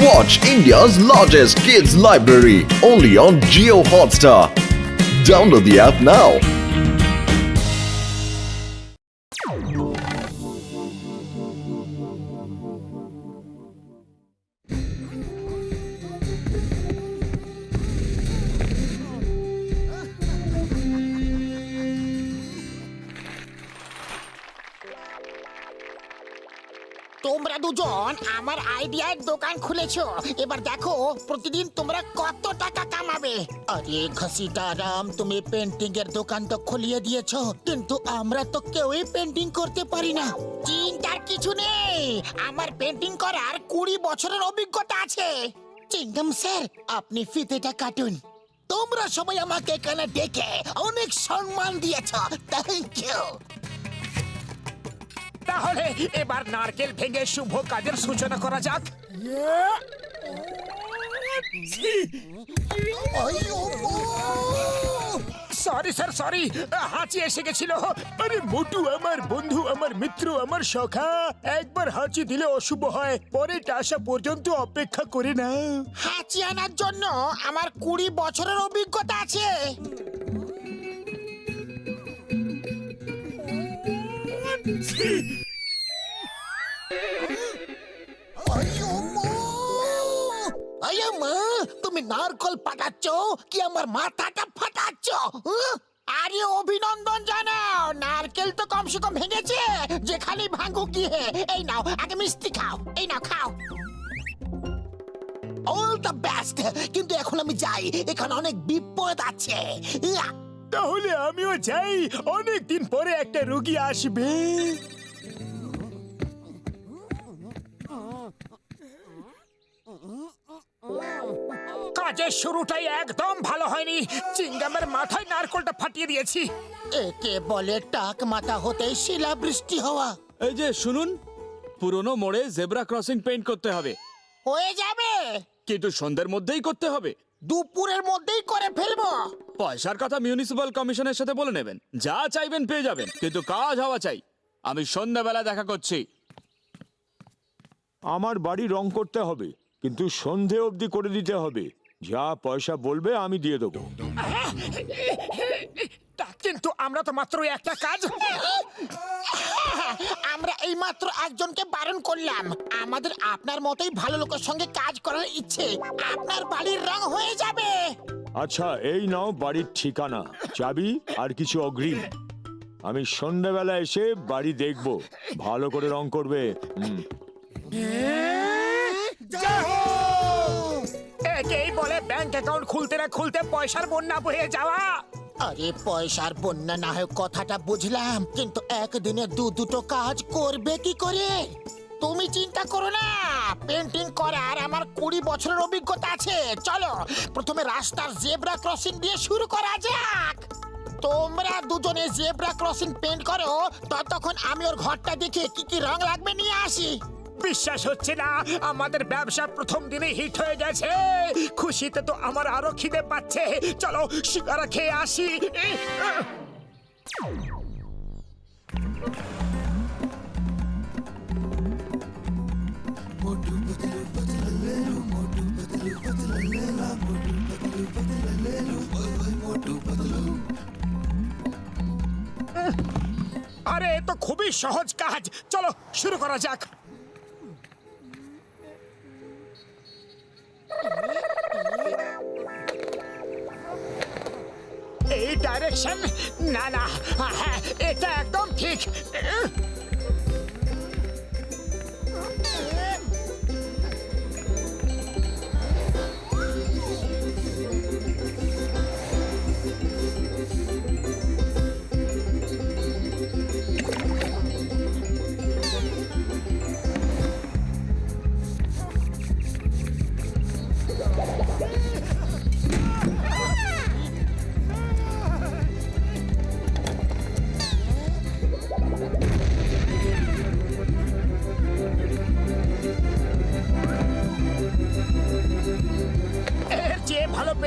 Watch India's largest kids library only on Jio Hotstar. Download the app now. তোমরা দুজন আমার আইডিয়ার দোকান খুলেছো, এবার দেখো প্রতিদিন তোমরা কত টাকা কামাবে। আরে ঘসিটারাম, তুমি পেন্টিং এর দোকান তো খুলিয়ে দিয়েছো, কিন্তু আমরা তো কেউই পেন্টিং করতে পারি না। চিন্তার কিছু নেই, আমার পেন্টিং করার 20 বছরের অভিজ্ঞতা আছে। চিংগাম স্যার, আপনি ফিতেটা কাটুন। তোমরা সবাই আমাকে এখানে ডেকে অনেক সম্মান দিয়েছো, থ্যাংক ইউ। তাহলে এবার নারকেল ভেঙে শুভ কাজের সূচনা করা যাক। সরি স্যার, সরি, হাঁচি এসে গেছিল। আরে মোটু আমার বন্ধু, আমার মিত্র, আমার সখা, একবার হাঁচি দিলে অশুভ হয়, পরেটা আসা পর্যন্ত অপেক্ষা করে না। হাঁচি আনার জন্য আমার 20 বছরের অভিজ্ঞতা আছে। তুমি নারকল ফাটাচ্ছ কি আমার মাথাটা ফাটাচ্ছ? আরে অভিনন্দন জানাও, নারকেল তো কমসে কম ভেঙেছে, যেখানে ভাঙুক গিয়ে। এই নাও আগে মিষ্টি খাও, এই নাও খাও। অল দ্য বেস্ট, কিন্তু এখন আমি যাই, এখানে অনেক বিপদ আছে। তাহলে আমিও যাই, অনেক দিন পরে একটা রোগী আসবে। কাজের শুরুটাই একদম ভালো হয়নি, চিংগামের মাথায় নারকলটা ফাটিয়ে দিয়েছি। একে বলে টাক মাথা হতেই শিলাবৃষ্টি হওয়া। এই যে শুনুন, পুরনো মোড়ে জেব্রা ক্রসিং পেইন্ট করতে হবে, হয়ে যাবে, কিন্তু সন্ধ্যের মধ্যেই করতে হবে। দুপুরের মধ্যেই করে ফেলবো। পয়সার কথা মিউনিসিপাল কমিশনের সাথে বলে নেবেন, যা চাইবেন পেয়ে যাবেন, কিন্তু কাজ হওয়া চাই। আমি সন্ধ্যাবেলা দেখা করছি। আমার বাড়ি রং করতে হবে, কিন্তু সন্ধে অবধি করে দিতে হবে। যা পয়সা বলবে আমি দিয়ে দেবো। কিন্তু আমরা তো মাত্র একটা কাজ। আমরা এইমাত্র একজনকে বারণ করলাম, আমাদের আপনার মতোই ভালো লোকের সঙ্গে কাজ করার ইচ্ছে। আপনার বাড়ির রং হয়ে যাবে। আচ্ছা, এই নাও বাড়ির ঠিকানা, চাবি আর কিছু অগ্রিম। আমি সন্ধ্যাবেলা এসে বাড়ি দেখব, ভালো করে রং করবে। একেই বলে ব্যাংক অ্যাকাউন্ট খুলতে না খুলতে পয়সার বন্যা বয়ে যাওয়া। আরে পয়সার বন্যা না হয় কথাটা বুঝলাম, কিন্তু একদিনে দুটো কাজ করবে কি করে? তুমি চিন্তা করো না, পেন্টিং করার আমার 20 বছরের অভিজ্ঞতা আছে। চলো প্রথমে রাস্তার জেব্রা ক্রসিং দিয়ে শুরু করা যাক। তোমরা দুজনে জেব্রা ক্রসিং পেন্ট করো, ততক্ষণ আমি ওর ঘরটা দেখে কি কি রং লাগবে নিয়ে আসি। বিশ্বাস হচ্ছে না, আমাদের ব্যবসা প্রথম দিনে হিট হয়ে গেছে। খুশিতে তো আমার আরো খিদে পাচ্ছে। চলো সিঙ্গারা খেয়ে আসি। আরে এ তো খুবই সহজ কাজ, চলো শুরু করা যাক। এই ডাইরেকশন, না না, হ্যাঁ এটা একদম ঠিক।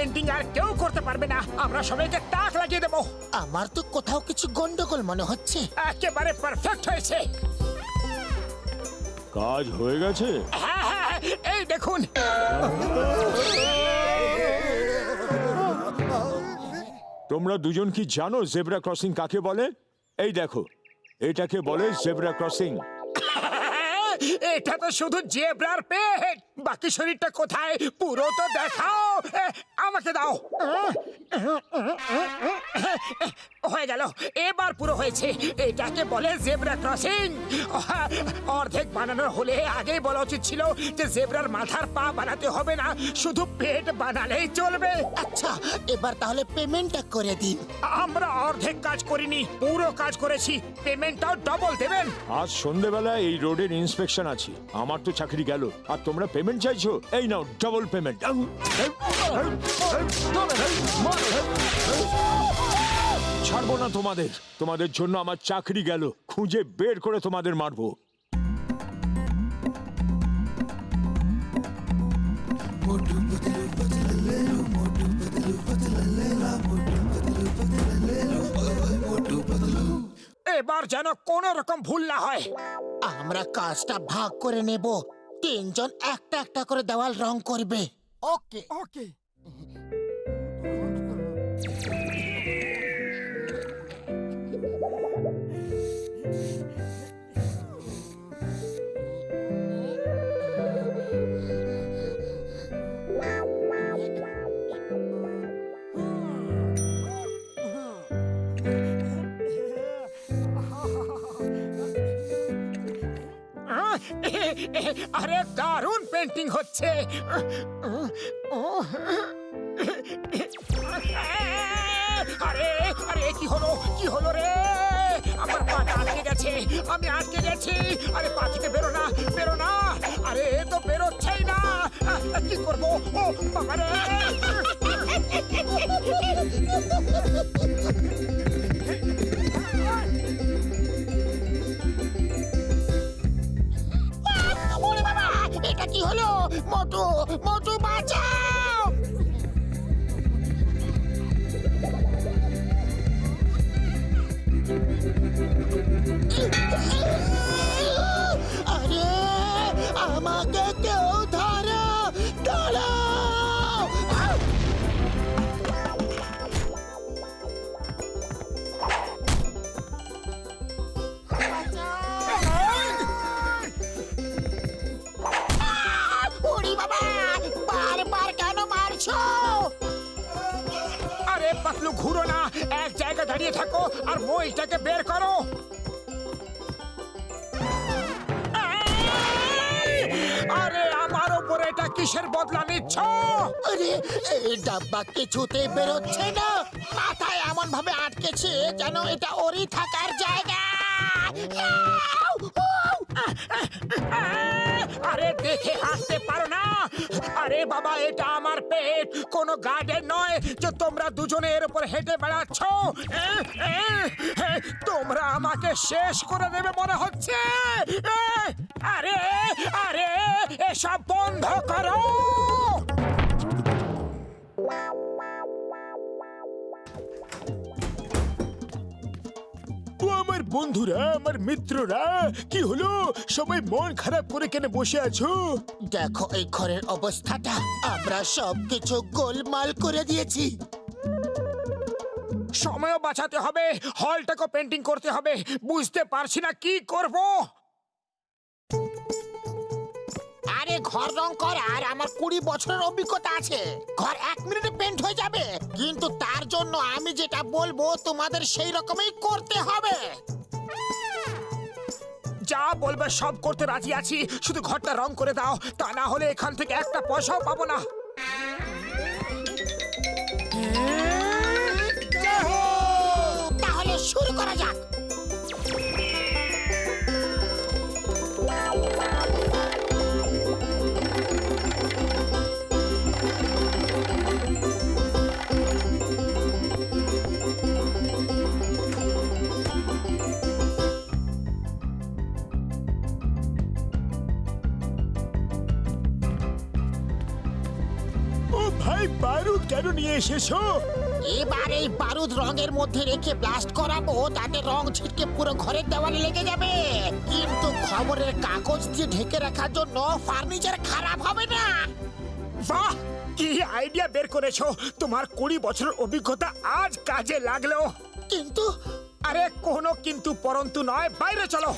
পেন্টিং আর কেউ করতে পারবে না। আমরা সবাইকে টাক লাগিয়ে দেবো। আমার তো কোথাও কিছু গন্ডগোল মনে হচ্ছে। একেবারে পারফেক্ট হয়েছে। কাজ হয়ে গেছে? হ্যাঁ হ্যাঁ, এই দেখুন। তোমরা দুজন কি জানো জেব্রা ক্রসিং কাকে বলে? এই দেখো, এটাকে বলে জেব্রা ক্রসিং। এটা তো শুধু জেব্রার পেট, বাকি শরীরটা কোথায়? পুরো তো দেখাও, আমাকে দাও। হয়ে গেল, এবার পুরো হয়েছে। এটাকে বলে জেব্রা ক্রসিং। অর্ধেক বানানো হলে আগেই বলা উচিত ছিল যে জেব্রার মাথার পা বানাতে হবে না, শুধু পেট বানালেই চলবে। আচ্ছা, এবার তাহলে পেমেন্টটা করে দিন। আমরা অর্ধেক কাজ করিনি, পুরো কাজ করেছি। পেমেন্টটাও ডবল দেবেন। আজ সন্ধ্যেবেলা এই রোডের ইন্সপেকশন আছে, আমার তো চাকরি গেল, আর তোমরা পেমেন্ট চাইছো? এই নাও ডাবল পেমেন্ট। ছাড়বো না তোমাদের, তোমাদের জন্য আমার চাকরি গেল, খুঁজে বের করে তোমাদের মারবো। এবার যেন কোন রকম ভুল না হয়। আমরা কাজটা ভাগ করে নেব, তিনজন একটা একটা করে দেওয়াল রং করবে। ওকে ওকে। আরে দারুণ পেন্টিং হচ্ছে। আরে আরে কি হলো, কি হলো রে? আমার পাটা আটকে গেছে, আমি আটকে গেছি। আরে পা থেকে বেরো না, বেরো না। আরে এ তো বেরোচ্ছেই না, কি করবো? ও বাবা রে! ওরে বাবা, এটা কি হলো? মোটু, মোটু বাঁচাও! আরে আমাকে কেউ ধরো, দাঁড়াও! ওরে বাবা, বারবার কেন মারছো? আরে পাতলু, ঘুরো না, এক জায়গায় দাঁড়িয়ে থাকো আর মইটাকে বের করো। আরে আমার উপরে এটা কিসের বদলা নিচ্ছ? আরে এই ডাব্বা কিছুতেই বেরোচ্ছে না, মাথায় এমন ভাবে আটকেছে যেন এটা ওরই থাকার জায়গা। আরে দেখে হাসতে পারো না? আরে বাবা, এটা আমার পেট, কোনো গার্ডেন নয় যে তোমরা দুজনে এর উপর হেঁটে বেড়াচ্ছ। তোমরা আমাকে শেষ করে দেবে মনে হচ্ছে। আরে আরে এসব বন্ধ করো। ও আমার বন্ধুরা, আমার মিত্ররা, কি হলো? সবাই মন খারাপ করে কেন বসে আছো? দেখো এই ঘরের অবস্থাটা, আমরা সবকিছু গোলমাল করে দিয়েছি। সময়ও বাঁচাতে হবে, হলটাকে পেন্টিং করতে হবে, বুঝতে পারছি না কি করব। আরে ঘর রং করার আমার 20 বছরের অভিজ্ঞতা আছে, ঘর 1 মিনিটে পেন্ট হয়ে যাবে। কিন্তু তার জন্য আমি যেটা বলবো তোমাদের সেই রকমই করতে হবে। যা বলবে সব করতে রাজি আছি, শুধু ঘরটা রং করে দাও, তা না হলে এখান থেকে একটা পয়সাও পাবো না। তাহলে শুরু করা যাক। ও ভাই, বারুদ কেন নিয়ে এসেছো? এবার এই বারুদ রঙের মধ্যে রেখে ব্লাস্ট করাবো, তাতে রং ছিটকে পুরো ঘরের দেওয়ালে লেগে যাবে। কিন্তু খবরের কাগজ দিয়ে ঢেকে রাখার জন্য ফার্নিচার খারাপ হবে না। বাহ, কি আইডিয়া বের করেছো, তোমার 20 বছরের অভিজ্ঞতা আজ কাজে লাগলো। কিন্তু আরে কোনো কিন্তু পরন্তু নয়, বাইরে চলো।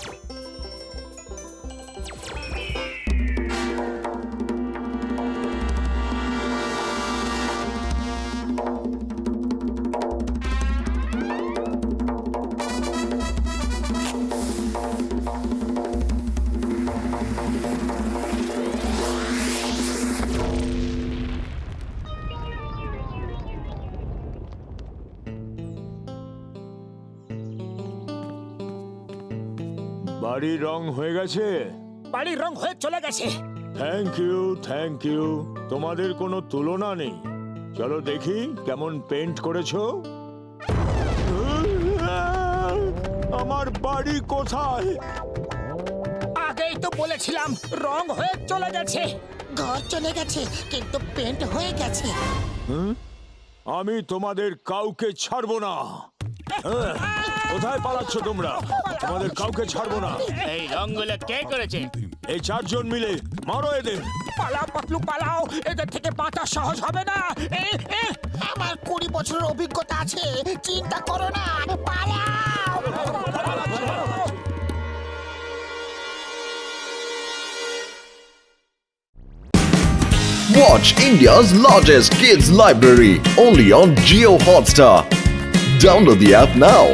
বাড়ির রং হয়ে গেছে? বাড়ির রং হয়ে চলে গেছে। Thank you. তোমাদের কোনো তুলনা নেই। চলো দেখি কেমন পেন্ট করেছো। আমার বাড়ি কোথায়? আগেই তো বলেছিলাম রং হয়ে চলে গেছে। ঘর চলে গেছে কিন্তু পেন্ট হয়ে গেছে। আমি তোমাদের কাউকে ছাড়বো না। হ্যাঁ, কোথায় পালাচ্ছ তোমরা? তোমাদের কাউকে ছাড়বো না। এই রংগুলো কে করেছে? এই 4 জন মিলে মারো এদের। পালাও পাতলু পালাও, এদের থেকে বাঁচা সহজ হবে না। আমার 20 বছরের অভিজ্ঞতা আছে, চিন্তা করো না, পালাও। Watch India's largest kids library only on Geo Hotstar. Download the app now.